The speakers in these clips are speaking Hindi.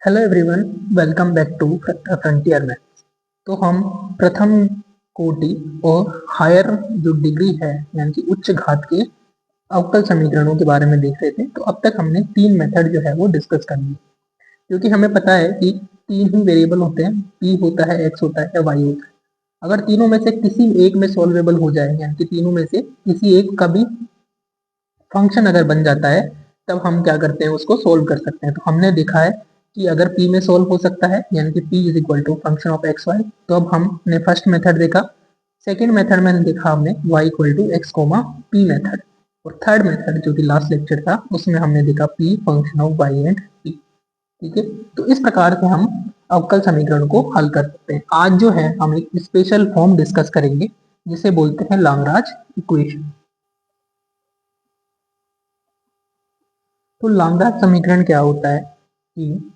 Hello everyone, welcome back to frontier maths. तो हम प्रथम कोटि और हायर जो डिग्री है यानी कि उच्च घात के अवकल समीकरणों के बारे में देख रहे थे। तो अब तक हमने तीन मेथड जो है वो डिस्कस कर लिए, क्योंकि हमें पता है कि तीन ही वेरिएबल होते हैं, पी होता है, एक्स होता है या वाई होता है। अगर तीनों में से किसी एक में सॉल्वेबल हो जाए यानी कि तीनों में से किसी एक का भी फंक्शन अगर बन जाता है, तब हम क्या करते हैं, उसको सोल्व कर सकते हैं। तो हमने देखा है कि अगर p में सोल्व हो सकता है यानी कि p is equal to function of X Y, तो अब हमने फर्स्ट मेथड देखा। सेकेंड मेथड में देखा हमने y equal to X comma P method, और थर्ड मेथड जो कि लास्ट लेक्चर था उसमें हमने देखा p function of y and p। ठीक है, तो इस प्रकार से हम अवकल समीकरण को हल कर सकते हैं। आज जो है हम एक स्पेशल फॉर्म डिस्कस करेंगे जिसे बोलते हैं लाग्रांज इक्वेशन। तो लाग्रांज समीकरण क्या होता है कि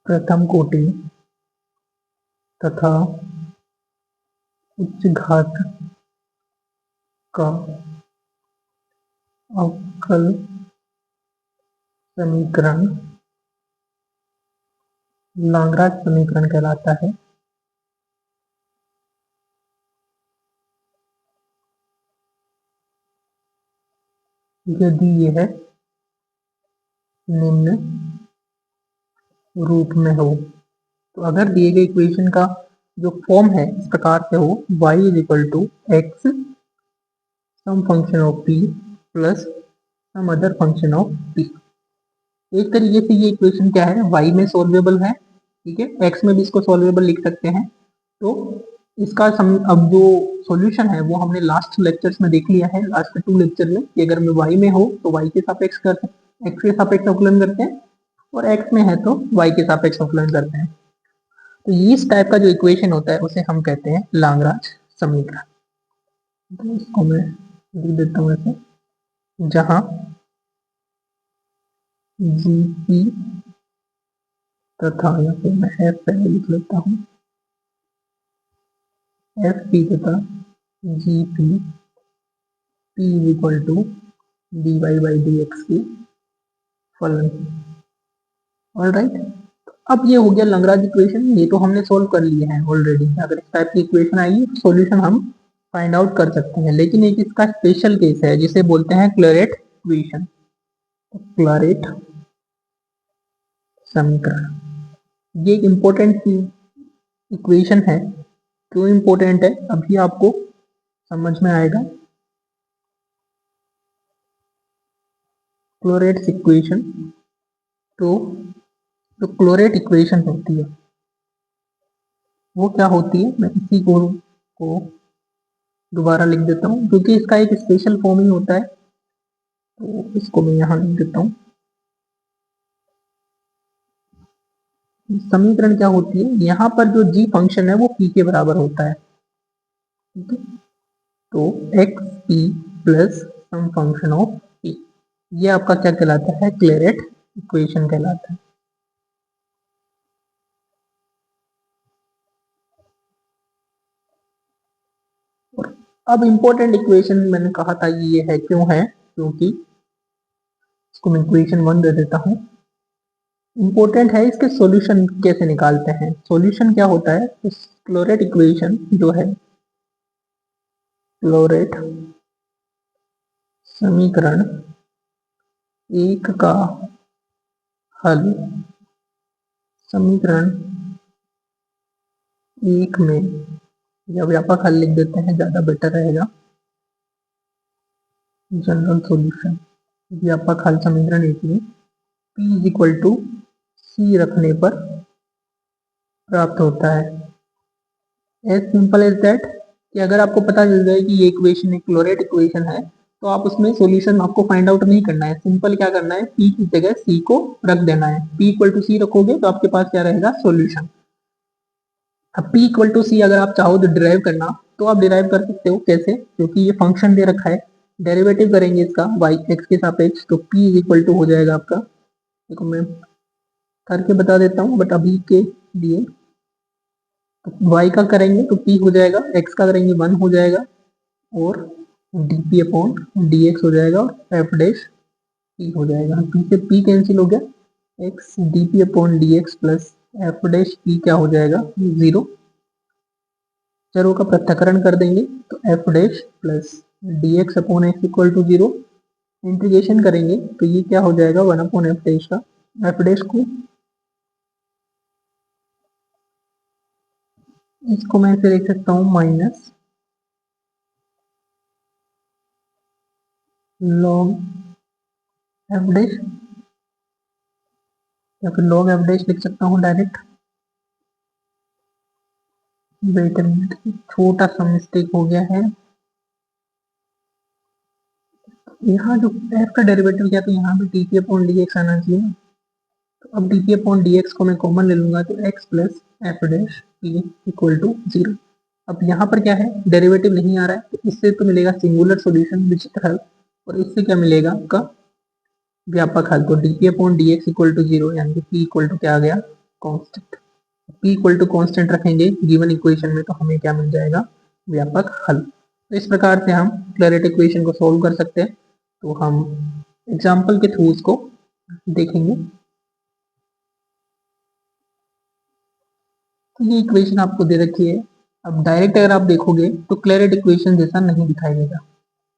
प्रथम कोटि तथा उच्च घात का अवकल समीकरण लाग्रांज समीकरण कहलाता है। यदि यह निम्न रूप में हो, तो अगर दिए गए इक्वेशन का जो फॉर्म है इस प्रकार से हो, y is equal to X some function of p plus some other function of p। एक तरीके से ये इक्वेशन क्या है, y में सॉल्वेबल है, ठीक है, x में भी इसको सॉल्वेबल लिख सकते हैं। तो इसका अब जो सॉल्यूशन है वो हमने लास्ट लेक्चर्स में देख लिया है, लास्ट 2 लेक्चर में, कि अगर मैं y में हो तो y के सापेक्ष कर x के सापेक्ष अवकलन करते हैं, और x में है तो y के सापेक्ष अवकलन करते हैं। तो इस टाइप का जो इक्वेशन होता है उसे हम कहते हैं लाग्रांज समीकरण। तो इसको मैं लिख देता हूँ ऐसे, जहां जी पी तथा, या फिर मैं एफ पहले लिख लेता हूँ, एफ पी तथा G P P is equal to D Y by D X के फलन। ऑलराइट, अब ये हो गया लाग्रांज इक्वेशन, ये तो हमने सोल्व कर लिए हैं ऑलरेडी। अगर इस टाइप की इक्वेशन आएगी तो सॉल्यूशन हम फाइंड आउट कर सकते हैं। लेकिन एक इसका स्पेशल केस है जिसे बोलते हैं क्लोरेट इक्वेशन। क्लोरेट समीकरण ये एक इम्पोर्टेंट इक्वेशन है। क्यों इम्पोर्टेंट है अभी आपको समझ में आएगा। क्लोरेट इक्वेशन, तो जो क्लोरेट इक्वेशन होती है वो क्या होती है, मैं इसी को दोबारा लिख देता हूँ, क्योंकि इसका एक स्पेशल फॉर्म ही होता है। तो इसको मैं यहाँ लिख देता हूँ। समीकरण क्या होती है, यहाँ पर जो जी फंक्शन है वो पी के बराबर होता है, ठीक है। तो X P plus some function of P, ये आपका क्या कहलाता है, क्लोरेट इक्वेशन कहलाता है। और अब इंपॉर्टेंट इक्वेशन मैंने कहा था ये है, क्यों है, क्योंकि इसको मैं इक्वेशन 1 दे देता हूँ। इंपॉर्टेंट है, इसके सॉल्यूशन कैसे निकालते हैं। सॉल्यूशन क्या होता है, इस क्लोरेट इक्वेशन जो है, क्लोरेट समीकरण एक का हल समीकरण एक में, या व्यापक हल लिख देते हैं, ज्यादा बेटर रहेगा, जनरल सॉल्यूशन व्यापक हल समीकरण एक में p इज इक्वल टू सी रखने पर प्राप्त होता है। एज सिंपल एज दैट, कि अगर आपको पता चल जाए कि ये इक्वेशन एक क्लोरेट इक्वेशन है, तो आप उसमें सॉल्यूशन आपको फाइंड आउट नहीं करना है। सिंपल क्या करना है, p की जगह c को रख देना है। p इक्वल टू सी रखोगे तो आपके पास क्या रहेगा, सॉल्यूशन। अब p इक्वल टू सी अगर आप चाहो तो डिराइव करना, तो आप डिराइव कर सकते हो। कैसे, क्योंकि ये फंक्शन दे रखा है, डेरिवेटिव करेंगे इसका y x के सापेक्ष, तो p इज इक्वल टू हो जाएगा आपका, देखो मैं करके बता देता हूँ बट अभी के लिए, तो y का करेंगे तो p हो जाएगा, x का करेंगे 1 हो जाएगा, और D P upon D x हो जाएगा और एफ डैश पी हो जाएगा। पी से पी कैंसिल हो गया, x D P upon D x plus F dash P क्या हो जाएगा 0। चरों का पृथक्करण कर देंगे तो F dash plus D X upon X equal to 0। Integration करेंगे तो ये क्या हो जाएगा 1 अपॉन एफ डैश का। एफ डैश को इसको मैं ऐसे लिख सकता हूँ माइनस लॉग एफ डैश, या फिर लॉग एफ डैश लिख सकता हूँ डायरेक्ट। वेट मिनट, छोटा सा मिस्टेक हो गया है। यहाँ जो एफ का डेरिवेटिव किया तो यहाँ भी D P upon D X आना चाहिए ना। तो अब D P upon D X को मैं कॉमन ले लूंगा तो X plus F dash P equal to 0। अब यहाँ पर क्या है, डेरिवेटिव नहीं आ रहा है, तो इससे तो मिलेगा सिंगुलर सॉल्यूशन विचित्र हल, और इससे क्या मिलेगा आपका व्यापक हल। तो D P upon D x equal to 0, यानी कि पी इक्वल टू क्या आ गया constant. P equal to constant रखेंगे गिवन इक्वेशन में तो हमें क्या मिल जाएगा व्यापक हल। तो इस प्रकार से हम क्लैरेट इक्वेशन को सोल्व कर सकते हैं। तो हम एग्जाम्पल के थ्रू उसको देखेंगे। तो ये इक्वेशन आपको दे रखी है। अब डायरेक्ट अगर आप देखोगे तो क्लैरेट इक्वेशन जैसा नहीं दिखाई देगा,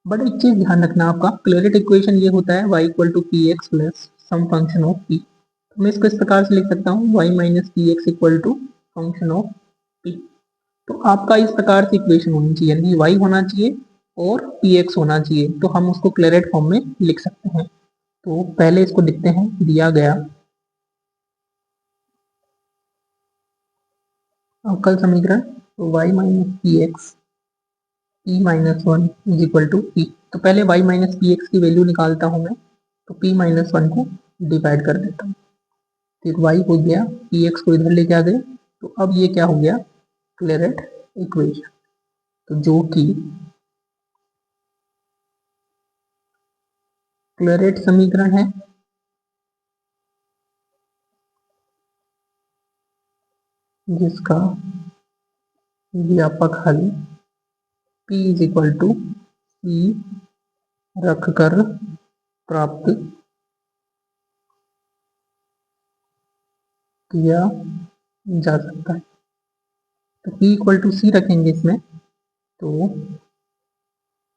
बट एक चीज ध्यान रखना आपका, क्लैरेट इक्वेशन ये होता है y equal to P x plus some function of p। तो मैं इसको इस प्रकार से लिख सकता हूँ y minus P X equal to function of p। तो आपका इस प्रकार से इक्वेशन होनी चाहिए, यानी y होना चाहिए और px होना चाहिए, तो हम उसको क्लैरेट फॉर्म में लिख सकते हैं। तो पहले इसको लिखते हैं, दिया गया अवकल समीकरण तो y minus P X P minus one is equal to P. तो पहले y माइनस पी एक्स की वैल्यू निकालता हूँ मैं, तो p माइनस वन को डिवाइड कर देता हूँ। तो y हो गया, पी एक्स को इधर लेके आ गए, तो अब ये क्या हो गया क्लैरेट इक्वेशन। तो जो कि क्लैरेट समीकरण है, जिसका व्यापक हल p इज इक्वल टू सी रखकर प्राप्त किया जा सकता है। तो p इक्वल टू सी रखेंगे इसमें, तो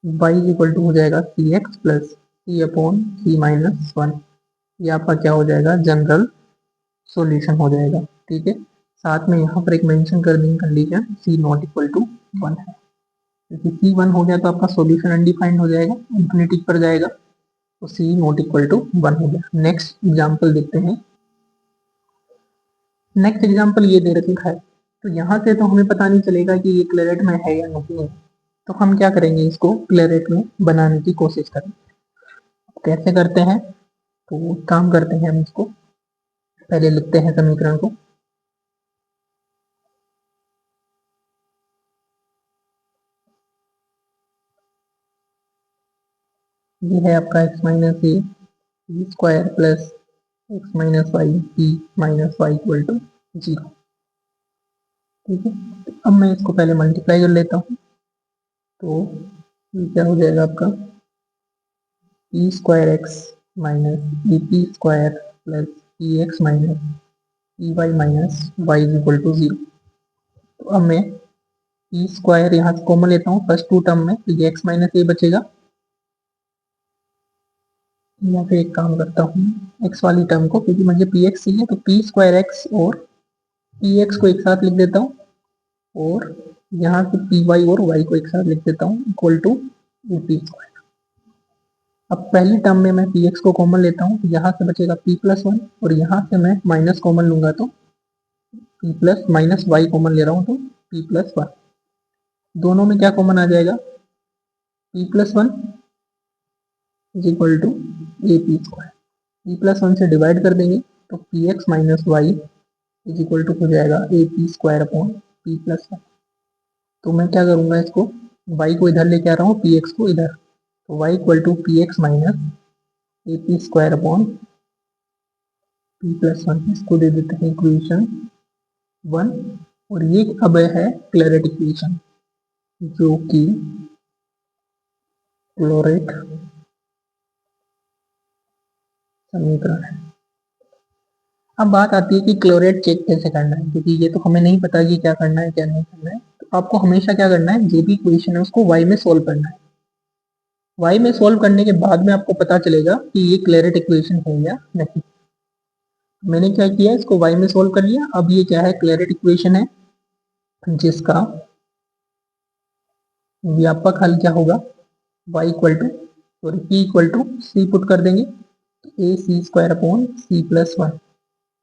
y इक्वल टू हो जाएगा सी एक्स प्लस सी अपॉन सी माइनस वन। ये आपका क्या हो जाएगा जनरल सॉल्यूशन हो जाएगा। ठीक है, साथ में यहाँ पर एक मेंशन कर देंगे condition c not equal to 1 है, क्योंकि c 1 हो गया तो आपका सॉल्यूशन अनडिफाइंड हो जाएगा, इंफिनिटी पर जाएगा, तो c नॉट इक्वल टू 1 हो गया। नेक्स्ट एग्जाम्पल देखते हैं। नेक्स्ट एग्जाम्पल ये दे रखा है, तो यहाँ से तो हमें पता नहीं चलेगा कि ये क्लैरेट में है या नहीं है, तो हम क्या करेंगे इसको क्लैरेट में बनाने की कोशिश करेंगे। कैसे करते हैं, तो काम करते हैं हम इसको, पहले लिखते हैं समीकरण को। ये है आपका X minus A P square plus X minus Y P minus Y equal to 0। ठीक है, तो अब मैं इसको पहले मल्टीप्लाई कर लेता हूँ, तो ये क्या हो जाएगा आपका P square X minus A P square plus P X minus P Y minus Y is equal to 0। तो अब मैं पी स्क्वायर यहाँ से कॉमन लेता हूँ फर्स्ट टू टर्म में, तो ये एक्स माइनस ए बचेगा, या फिर एक काम करता हूँ एक्स वाली टर्म को, क्योंकि मुझे पी एक्स चाहिए, तो पी स्क्वायर एक्स और पी एक्स को एक साथ लिख देता हूँ, और यहाँ से पी वाई और वाई को एक साथ लिख देता हूँ equal to A P square. अब पहली टर्म में मैं पी एक्स को कॉमन लेता हूँ, तो यहाँ से बचेगा पी प्लस वन, और यहाँ से मैं माइनस कॉमन लूंगा तो P plus minus Y common ले रहा हूँ तो पी प्लस वन। दोनों में क्या कॉमन आ जाएगा P plus one is equal to A P square. P plus one से डिवाइड कर देंगे तो P X minus Y is equal to हो जाएगा A P square upon P plus one. तो मैं क्या करूँगा इसको, वाई को इधर लेके आ रहा हूँ, पी एक्स को इधर, तो Y equal to P X minus A P square upon P plus one, इसको दे देते हैं इक्वेशन 1। और ये अब है क्लैरेट इक्वेशन, जो कि क्लोरेट समीकरण है। अब बात आती है कि क्लोरेट चेक कैसे करना है, क्योंकि ये तो हमें नहीं पता कि क्या करना है क्या नहीं करना है। तो आपको हमेशा क्या करना है, जो भी इक्वेशन है उसको y में सोल्व करना है। y में सोल्व करने के बाद में आपको पता चलेगा कि ये क्लोरेट इक्वेशन है या नहीं। मैंने क्या किया, इसको y में सोल्व कर लिया। अब ये क्या है, क्लोरेट इक्वेशन है, जिसका व्यापक हल क्या होगा, y equal to sorry p equal to c put कर देंगे, a C square upon c plus one.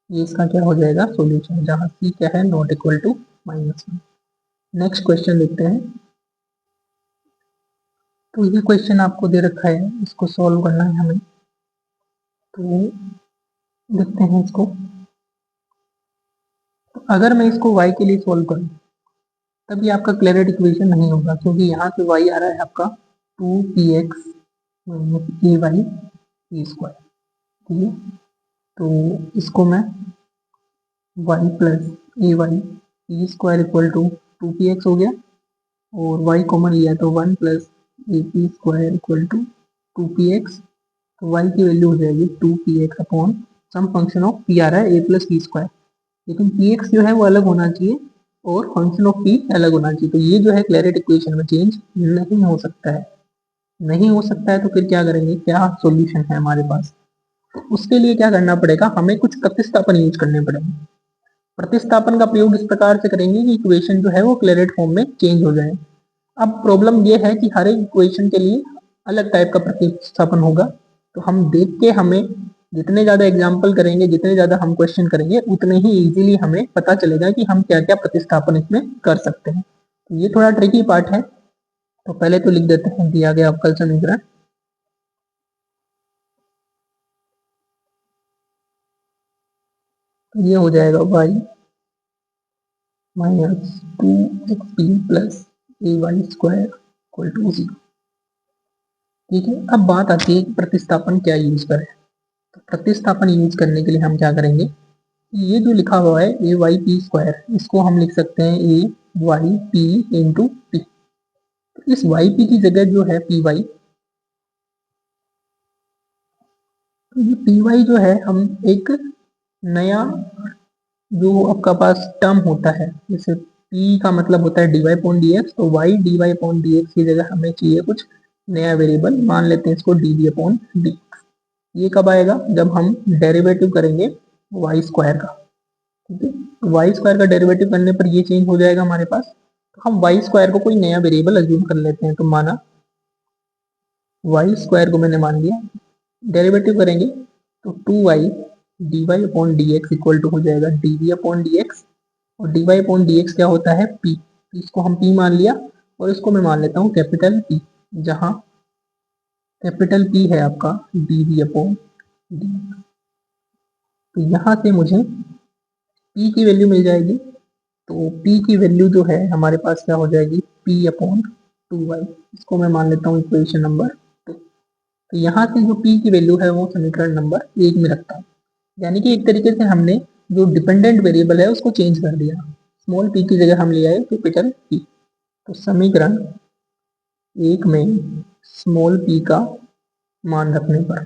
ये इसका क्या हो जाएगा, सॉल्यूशन, जहां c क्या है, not equal to -1। Next question देखते हैं। तो ये क्वेश्चन आपको दे रखा है, इसको सॉल्व करना है हमें। तो देखते हैं इसको। तो अगर मैं इसको y के लिए सॉल्व करूं, तब ये आपका क्लोरेट इक्वेशन नहीं होगा, क्योंकि यहाँ से y आ रहा है आपका 2px minus A Y P square. ठीक है, तो इसको मैं y plus A Y P square equal to 2px हो गया, और y कॉमन लिया तो 1 plus A P square equal to 2px। तो y की वैल्यू हो जाएगी 2px upon some function of p आ रहा है a प्लस पी स्क्वायर, लेकिन px जो है वो अलग होना चाहिए और फंक्शन ऑफ p अलग होना चाहिए। तो ये जो है क्लोरेट इक्वेशन में चेंज नहीं हो सकता है। नहीं हो सकता है तो फिर क्या करेंगे, क्या सॉल्यूशन है हमारे पास। तो उसके लिए क्या करना पड़ेगा, हमें कुछ प्रतिस्थापन यूज करने पड़ेंगे। प्रतिस्थापन का प्रयोग इस प्रकार से करेंगे कि इक्वेशन जो है वो क्लोरेट फॉर्म में चेंज हो जाए। अब प्रॉब्लम ये है कि हर एक इक्वेशन के लिए अलग टाइप का प्रतिस्थापन होगा। तो हम देख के, हमें जितने ज्यादा एग्जाम्पल करेंगे, जितने ज्यादा हम क्वेश्चन करेंगे, उतने ही इजीली हमें पता चलेगा कि हम क्या क्या प्रतिस्थापन इसमें कर सकते हैं। तो ये थोड़ा ट्रिकी पार्ट है। तो पहले तो लिख देते हैं दिया गया अवकल समीकरण। तो ये हो जाएगा y minus 2xp plus A Y square equal to 0। ठीक है, अब बात आती है कि प्रतिस्थापन क्या यूज करें। तो प्रतिस्थापन यूज करने के लिए हम क्या करेंगे, ये जो लिखा हुआ है ए वाई पी स्क्वायर, इसको हम लिख सकते हैं ए वाई पी इंटू पी। तो इस वाई पी की जगह जो है पी वाई, तो ये पी वाई जो है हम एक नया जो आपका पास टर्म होता है, जैसे p का मतलब होता है D Y upon D x, तो y D Y upon D x की जगह हमें चाहिए कुछ नया वेरिएबल, मान लेते हैं इसको डी वी अपॉन डी। ये कब आएगा, जब हम डेरिवेटिव करेंगे वाई स्क्वायर का। ठीक है, तो वाई स्क्वायर का डेरिवेटिव करने पर ये चेंज हो जाएगा हमारे पास। तो हम वाई स्क्वायर को कोई नया वेरिएबल अज्यूम कर लेते हैं। तो माना वाई स्क्वायर को मैंने मान लिया, डेरिवेटिव करेंगे तो 2y d Y upon D x equal to हो जाएगा d v upon D x. और d Y upon D x क्या होता है, p। इसको हम p मान लिया, और इसको मैं मान लेता हूँ कैपिटल P, जहाँ कैपिटल P है आपका डी वी अपॉन डी। तो यहाँ से मुझे p की वैल्यू मिल जाएगी। तो p की वैल्यू जो है हमारे पास क्या हो जाएगी, p अपॉन 2y। इसको मैं मान लेता हूँ इक्वेशन नंबर 2। तो यहाँ से जो p की वैल्यू है वो समीकरण नंबर 1 में रखता हूँ। यानी कि एक तरीके से हमने जो डिपेंडेंट वेरिएबल है उसको चेंज कर दिया। स्मॉल p की जगह हम ले आए कैपिटल P। तो समीकरण 1 में स्मॉल p का मान रखने पर,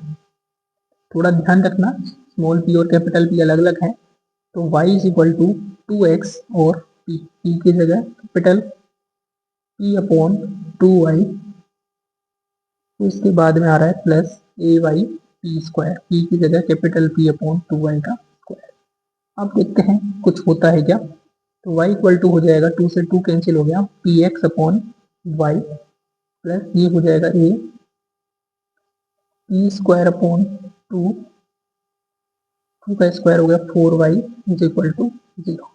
थोड़ा ध्यान रखना, स्मॉल p और कैपिटल P अलग अलग है। तो y is equal to 2x और p की जगह कैपिटल P अपॉन 2y। तो इसके बाद में आ रहा है plus A Y P square, p की जगह कैपिटल P अपॉन 2y का स्क्वायर। अब देखते हैं कुछ होता है क्या। तो y इक्वल टू हो जाएगा, 2 से 2 कैंसिल हो गया, P X upon Y plus ये हो जाएगा ए पी स्क्वायर अपॉन 2, 2 का स्क्वायर हो गया 4y is equal to 0।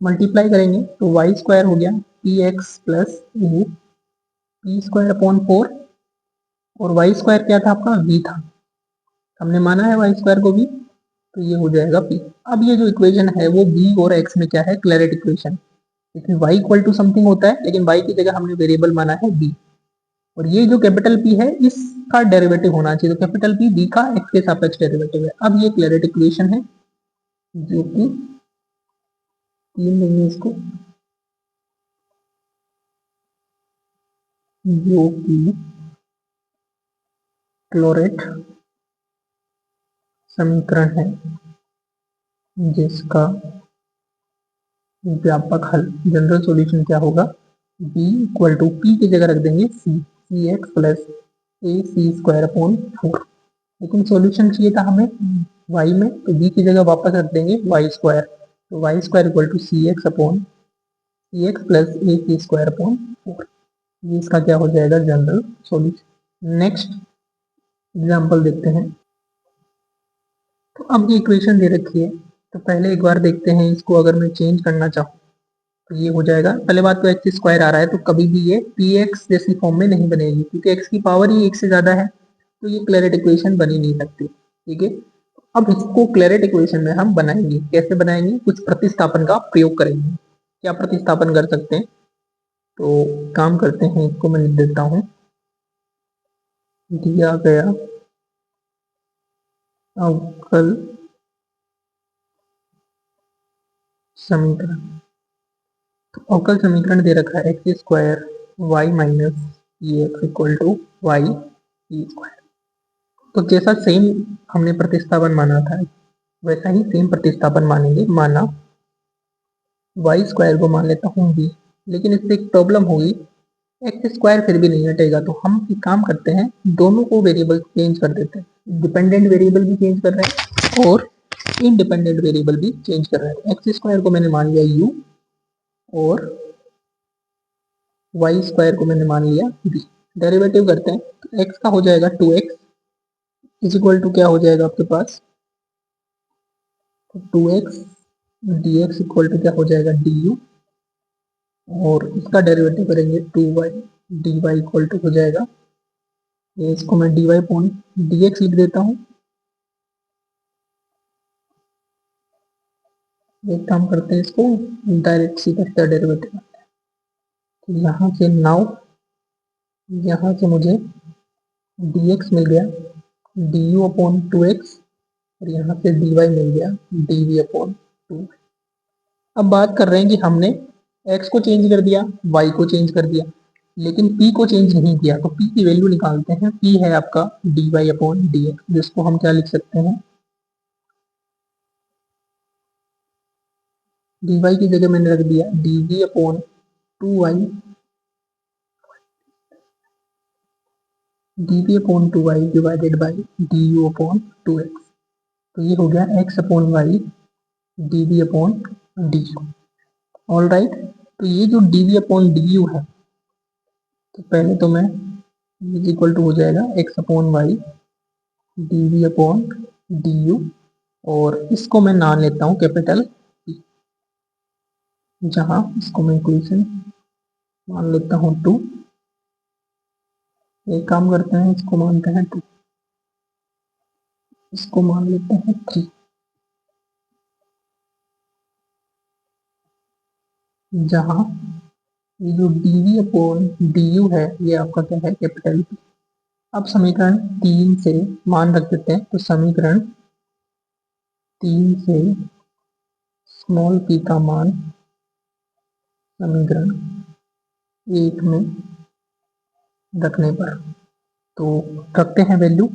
Multiply करेंगे तो वाई स्क्वायर हो गया P x plus A P square upon 4, और वाई स्क्वायर क्या था आपका, v था, हमने माना है वाई स्क्वायर को भी। तो ये हो जाएगा p। अब ये जो इक्वेशन है वो v और x में क्या है, क्लैरिट इक्वेशन। इसमें y इक्वल टू समथिंग होता है, लेकिन y की जगह हमने वेरिएबल माना है b। और ये जो कैपिटल P है इसका डेरिवेटिव होना चाहिए। तो कैपिटल P b का x के सापेक्ष डेरिवेटिव है। अब ये क्लैरिट इक्वेशन है, जो कि 3 लेंगे इसको, जो कि क्लोरेट समीकरण है जिसका व्यापक हल जनरल सॉल्यूशन क्या होगा, b इक्वल टू p की जगह रख देंगे सी x plus A C square upon 4। लेकिन सॉल्यूशन चाहिए था हमें y में, तो b की जगह वापस रख देंगे वाई स्क्वायर, तो Y square equal to C X upon C x plus A C square upon 4। ये इसका क्या हो जाएगा, जनरल सॉल्यूशन। नेक्स्ट एग्जाम्पल देखते हैं। तो अब ये इक्वेशन दे रखी है, तो पहले एक बार देखते हैं इसको, अगर मैं चेंज करना चाहूँ तो ये हो जाएगा। पहले बात तो एक्स स्क्वायर आ रहा है, तो कभी भी ये पी एक्स जैसी फॉर्म में नहीं बनेगी, क्योंकि एक्स की पावर ही एक से ज्यादा है, तो ये क्लैरेट इक्वेशन बन ही नहीं सकती। ठीक है, अब इसको क्लैरेट इक्वेशन में हम बनाएंगे। कैसे बनाएंगे, कुछ प्रतिस्थापन का प्रयोग करेंगे। क्या प्रतिस्थापन कर सकते हैं, तो काम करते हैं, इसको मैं लिख देता हूँ। दिया गया अवकल समीकरण, तो अवकल समीकरण दे रखा है X square Y minus E X equal to Y E square. तो जैसा सेम हमने प्रतिस्थापन माना था, वैसा ही सेम प्रतिस्थापन मानेंगे। माना वाई स्क्वायर को मान लेता हूँ बी, लेकिन इससे एक प्रॉब्लम होगी, एक्स स्क्वायर फिर भी नहीं हटेगा, तो हम एक काम करते हैं, दोनों को वेरिएबल चेंज कर देते हैं। डिपेंडेंट वेरिएबल भी चेंज कर रहे हैं और इंडिपेंडेंट वेरिएबल भी चेंज कर रहे हैं। एक्स स्क्वायर को मैंने मान लिया यू और वाई स्क्वायर को मैंने मान लिया बी। डेरिवेटिव करते हैं, तो एक्स का हो जाएगा 2x इज इक्वल टू क्या हो जाएगा आपके पास, तो 2x D x equal to क्या हो जाएगा डी यू, और इसका डेरिवेटिव करेंगे 2y d Y equal to हो जाएगा, ये इसको मैं D Y upon D X लिख देता हूँ। एक काम करते हैं, इसको डायरेक्ट सीधा सीधा डेरिवेटिव, तो यहाँ से नाउ यहाँ से मुझे डी एक्स मिल गया डी यू अपॉन 2x, और यहाँ से डी वाई मिल गया डी वी अपॉन 2। अब बात कर रहे हैं कि हमने x को चेंज कर दिया, y को चेंज कर दिया, लेकिन p को चेंज नहीं किया, तो p की वैल्यू निकालते हैं। p है आपका dy Y upon D X, जिसको हम क्या लिख सकते हैं, dy की जगह मैंने रख दिया dv upon 2y, dv upon 2y divided by du upon 2x। तो ये हो गया x upon Y dv upon D. All right, तो ये जो dv अपॉन डी यू है, तो पहले तो मैं इज इक्वल टू हो जाएगा x upon Y dv upon D U, और इसको मैं मान लेता हूँ कैपिटल P, जहाँ इसको मैं इक्वेशन मान लेता हूँ 2। एक काम करते हैं, इसको मानते हैं 2, इसको मान लेते हैं 3, जहाँ ये जो dv अपॉन डी यू है, ये आपका क्या है, कैपिटल P। अब समीकरण 3 से मान रख देते हैं, तो समीकरण 3 से स्मॉल p का मान समीकरण 1 में रखने पर, तो रखते हैं वैल्यू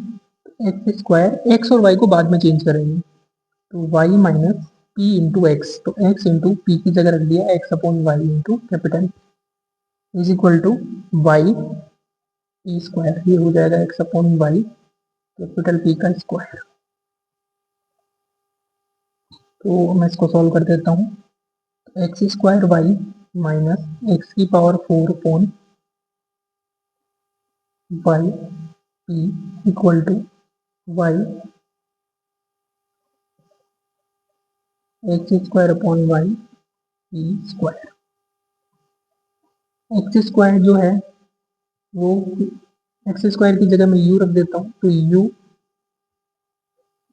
एक्स स्क्वायर, एक्स और वाई को बाद में चेंज करेंगे, तो y minus p into x, तो एक्स इंटू पी की जगह रख दिया x upon y into capital is equal to y P square. ये हो जाएगा x upon y capital p का स्क्वायर। तो मैं इसको सॉल्व कर देता हूँ, x square Y minus x की power 4 upon Y p equal to Y X square upon Y P square. X square जो है वो एक्स स्क्वायर की जगह मैं यू रख देता हूँ, तो यू,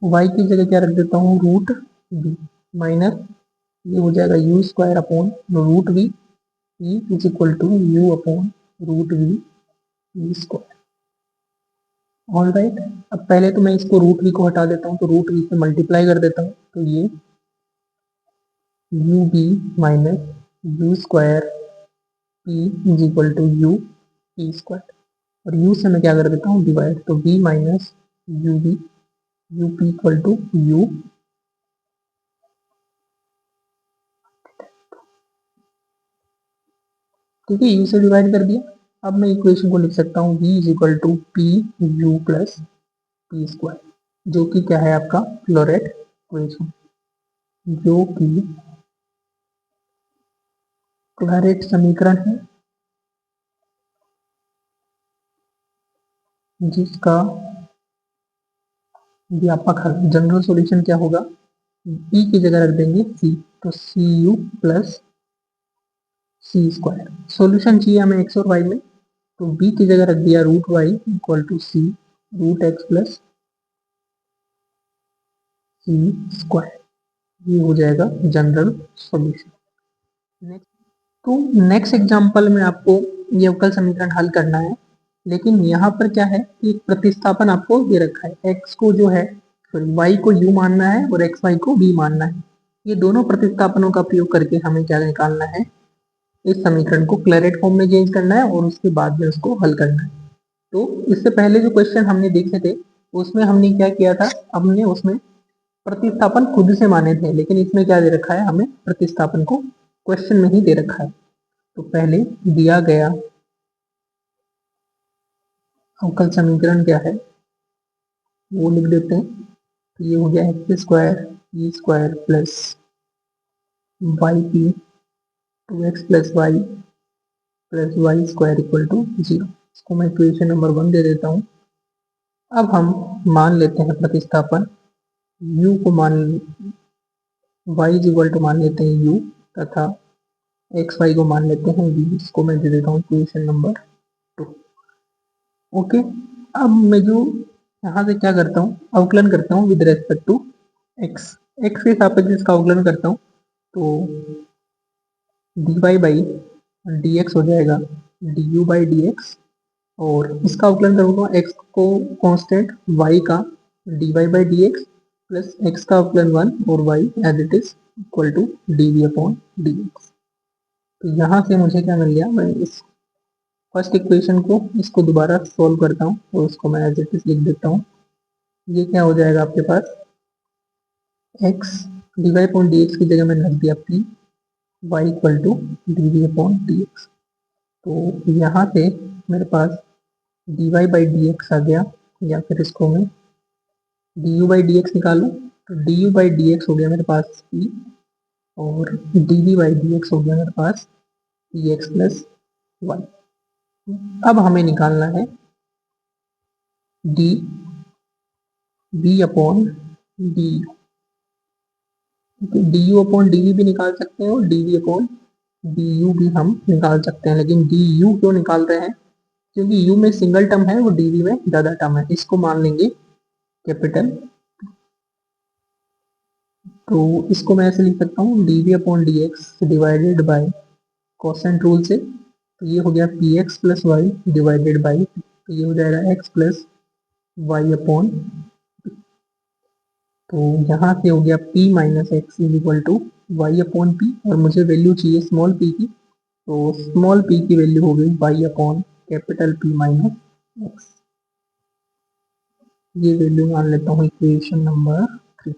वाई की जगह क्या रख देता हूँ, रूट बी, माइनस ये हो जाएगा U square upon root B, E is equal to U upon root B E square. All right, अब पहले तो मैं इसको रूट बी को हटा देता हूँ, तो रूट बी से मल्टीप्लाई कर देता हूँ, तो ये U B minus U square P is equal to U P square. और u से मैं क्या कर देता हूँ डिवाइड, तो v minus U B U P equal to U, ठीक है, u से डिवाइड कर दिया। अब मैं इक्वेशन को लिख सकता हूँ v is equal to P U plus P square, जो कि क्या है आपका फ्लोरेट इक्वेशन, जो कि क्लैरेट समीकरण है, जिसका व्यापक हल जनरल सॉल्यूशन क्या होगा, p की जगह रख देंगे c, तो c u plus c square. Solution चाहिए हमें x और y में, तो b की जगह रख दिया root y equal to c root x plus c square, ये हो जाएगा जनरल सॉल्यूशन। तो नेक्स्ट एग्जांपल में आपको ये अवकल समीकरण हल करना है, लेकिन यहाँ पर क्या है कि प्रतिस्थापन आपको दे रखा है, x को जो है y को u मानना है और x y को v मानना है। ये दोनों प्रतिस्थापनों का प्रयोग करके हमें क्या निकालना है, इस समीकरण को क्लैरेट फॉर्म में चेंज करना है और उसके बाद में उसको हल करना है। तो इससे पहले जो क्वेश्चन हमने देखे थे उसमें हमने क्या किया था, हमने उसमें प्रतिस्थापन खुद से माने थे, लेकिन इसमें क्या दे रखा है, हमें प्रतिस्थापन को क्वेश्चन में ही दे रखा है। तो पहले दिया गया अवकल समीकरण क्या है वो लिख देते हैं। तो ये हो गया x square e square plus y p two x plus y square equal to zero. इसको मैं इक्वेशन नंबर 1 दे देता हूँ। अब हम मान लेते हैं प्रतिस्थापन, u को मान y इज इक्वल टू मान लेते हैं u, तथा एक्स वाई को मान लेते हैं v। इसको मैं दे देता हूँ इक्वेशन नंबर 2। ओके, अब मैं जो यहाँ से क्या करता हूँ, अवकलन करता हूँ with respect to x, x के सापेक्ष इसका अवकलन करता हूँ, तो d Y by D x हो जाएगा d u by D x, और इसका अवकलन करूँगा एक्स को कांस्टेंट y का d Y by D x plus x का अवकलन 1 और y as it is equal to d v upon D x. तो यहाँ से मुझे क्या मिल गया, मैं इस फर्स्ट इक्वेशन को इसको दोबारा सॉल्व करता हूँ, तो इसको मैं एज इट इज लिख देता हूँ। ये क्या हो जाएगा आपके पास, x d Y upon D x की जगह मैंने रख दिया p y equal to d v upon D x. तो यहाँ से मेरे पास d Y by D x आ गया, या फिर इसको मैं d u by D x निकालूँ, तो d u by D x हो गया मेरे पास p, और d v by D x हो गया मेरे पास पी एक्स प्लस वाई। अब हमें निकालना है d v upon d, d u upon d v भी निकाल सकते हैं और d v upon D u भी हम निकाल सकते हैं, लेकिन डी यू क्यों निकाल रहे हैं, क्योंकि यू में सिंगल टर्म है और डी वी में ज्यादा टर्म है। इसको मान लेंगे कैपिटल, तो इसको मैं ऐसे लिख सकता हूँ d v upon D x divided by quotient rule से, तो ये हो गया P x plus y divided by, तो ये हो जाएगा एक्स प्लस वाई अपॉन, तो यहाँ से हो गया p minus x is equal to y upon p, और मुझे वैल्यू चाहिए स्मॉल p की, तो स्मॉल p की वैल्यू हो गई y upon capital P minus x. ये वैल्यू मान लेता हूँ इक्वेशन नंबर 3।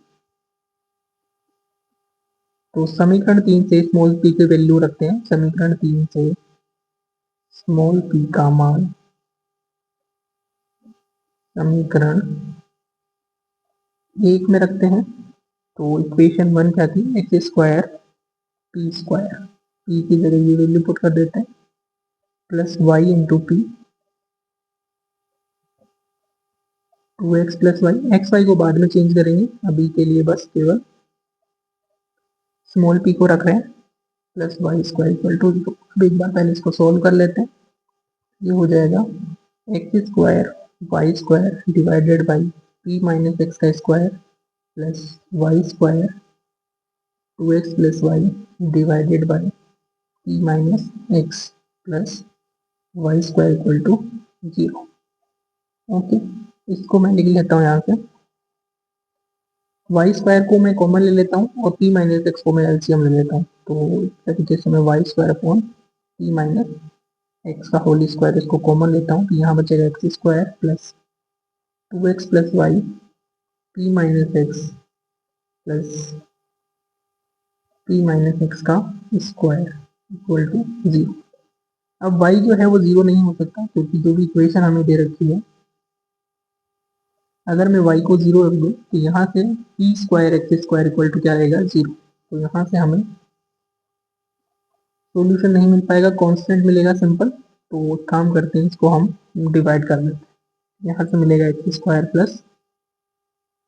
तो समीकरण 3 से स्मॉल p की वैल्यू रखते हैं, समीकरण 3 से स्मॉल p का मान समीकरण 1 में रखते हैं। तो इक्वेशन 1 क्या थी, x square p square, p की जगह ये वैल्यू पुट कर देते हैं plus y into p, two x plus y, x y को बाद में चेंज करेंगे, अभी के लिए बस केवल स्मॉल पी को रख रहे हैं, plus y square equal to zero. अब एक बार पहले इसको सोल्व कर लेते हैं। ये हो जाएगा x square y square divided by p minus x का square plus y square two x plus y divided by p minus x plus y square equal to zero. Okay, इसको मैं लिख लेता हूँ यहाँ से, वाई स्क्वायर को मैं कॉमन ले लेता हूँ और पी माइनस एक्स को मैं एलसीएम ले लेता हूँ, तो इस तरीके से मैं y square upon p minus x का होल स्क्वायर, इसको कॉमन लेता हूँ तो यहाँ बचेगा x square plus 2x plus y P minus x plus p minus x का स्क्वायर इक्वल टू 0। अब y जो है वो 0 नहीं हो सकता क्योंकि जो भी इक्वेशन हमें दे रखी है, अगर मैं y को 0 रख दूँ तो यहाँ से p square x square equal to क्या आएगा 0। तो यहाँ से हमें सॉल्यूशन नहीं मिल पाएगा, कांस्टेंट मिलेगा सिंपल। तो काम करते हैं, इसको हम डिवाइड कर लेते हैं। यहाँ से मिलेगा x square plus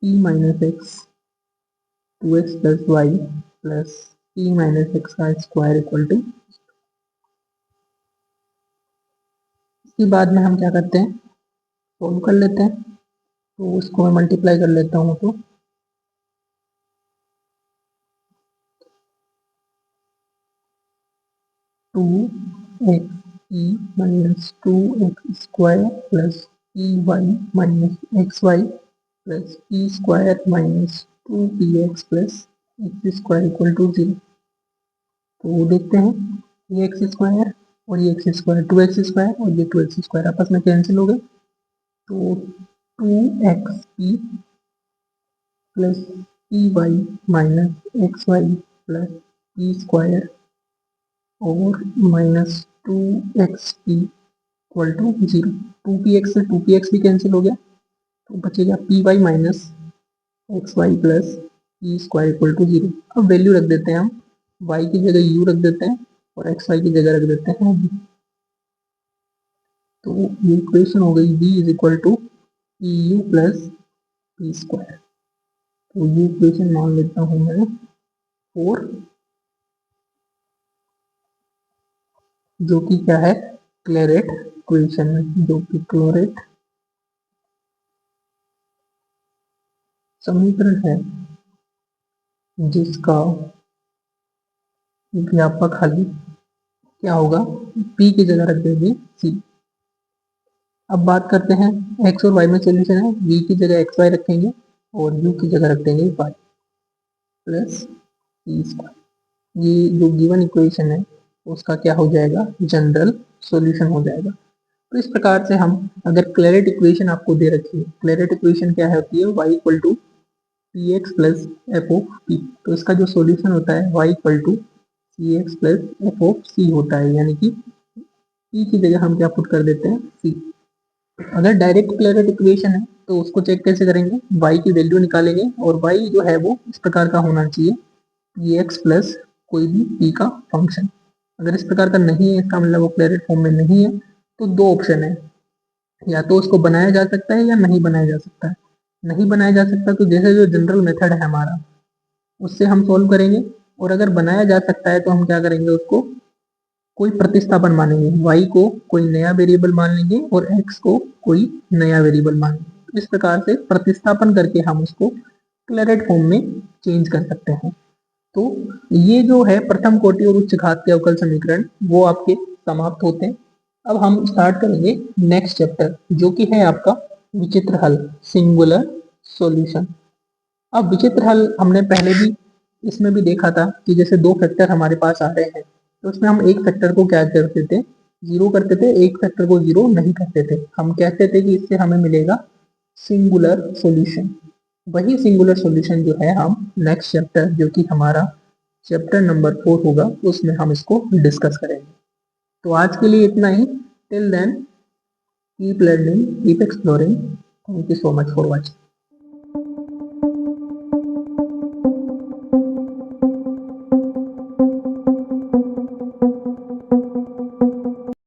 p minus x 2x plus y plus p minus x का स्क्वायर इक्वल टू। इसके बाद में हम क्या करते हैं, सॉल्व कर लेते हैं। तो उसको मैं मल्टीप्लाई कर लेता हूँ तो 2x e minus 2x square plus p Y minus x y plus P square minus 2px plus x square equal to 0। तो देखते हैं, ये एक्स स्क्वायर और ये एक्स स्क्वायर, 2x स्क्वायर और ये 2x स्क्वायर आपस में कैंसिल हो गए। तो 2xp plus p Y minus x y plus P square और minus 2xp equal to 0। 2px से 2px भी कैंसिल हो गया तो बचेगा p Y minus x y plus P square equal to 0। अब वैल्यू रख देते हैं हम, y की जगह u रख देते हैं और एक्स वाई की जगह रख देते हैं v। तो ये इक्वेशन हो गई v is equal to P U plus P square. तो ये इक्वेशन मान लेता हूँ मैं 4, जो कि क्या है, क्लेरेट इक्वेशन है, जो कि क्लोरेट समीकरण है जिसका व्यापक हल क्या होगा, p की जगह रख देंगे c। अब बात करते हैं x और y में सोल्यूशन है, v की जगह एक्स वाई रखेंगे और u की जगह रख देंगे y प्लस पी स्क्वायर। ये जो गिवन इक्वेशन है उसका क्या हो जाएगा, जनरल सॉल्यूशन हो जाएगा। तो इस प्रकार से हम, अगर क्लेरेट इक्वेशन आपको दे रखी है, क्लेरेट इक्वेशन क्या होती है, y equal to P x plus f of p. तो इसका जो सॉल्यूशन होता है y equal to C x plus f of c होता है, यानी कि p की जगह हम क्या पुट कर देते हैं c। अगर डायरेक्ट क्लेरेट इक्वेशन है तो उसको चेक कैसे करेंगे, y की वैल्यू निकालेंगे और y जो है वो इस प्रकार का होना चाहिए, पी एक्स प्लस कोई भी p का फंक्शन। अगर इस प्रकार का नहीं है, इसका मतलब वो क्लेरेट फॉर्म में नहीं है। तो दो ऑप्शन है, या तो उसको बनाया जा सकता है या नहीं बनाया जा सकता है। नहीं बनाया जा सकता तो जैसे जो जनरल मेथड है हमारा, उससे हम सॉल्व करेंगे। और अगर बनाया जा सकता है तो हम क्या करेंगे, उसको कोई प्रतिस्थापन मानेंगे, y को कोई नया वेरिएबल मान लेंगे और x को कोई नया वेरिएबल मान लेंगे। इस प्रकार से प्रतिस्थापन करके हम उसको क्लेरेट फॉर्म में चेंज कर सकते हैं। तो ये जो है प्रथम कोटि और उच्च घात के अवकल समीकरण, वो आपके समाप्त होते हैं। अब हम स्टार्ट करेंगे नेक्स्ट चैप्टर, जो कि है आपका विचित्र हल, सिंगुलर सॉल्यूशन। अब विचित्र हल हमने पहले भी इसमें भी देखा था कि जैसे दो फैक्टर हमारे पास आ रहे हैं तो उसमें हम एक फैक्टर को क्या करते थे, जीरो करते थे, एक फैक्टर को जीरो नहीं करते थे। हम कहते थे कि इससे हमें मिलेगा सिंगुलर सॉल्यूशन। वही सिंगुलर सॉल्यूशन जो है हम नेक्स्ट चैप्टर, जो कि हमारा चैप्टर नंबर 4 होगा, उसमें हम इसको डिस्कस करेंगे। तो आज के लिए इतना ही। Till then keep learning, keep exploring. Thank you so much for watching.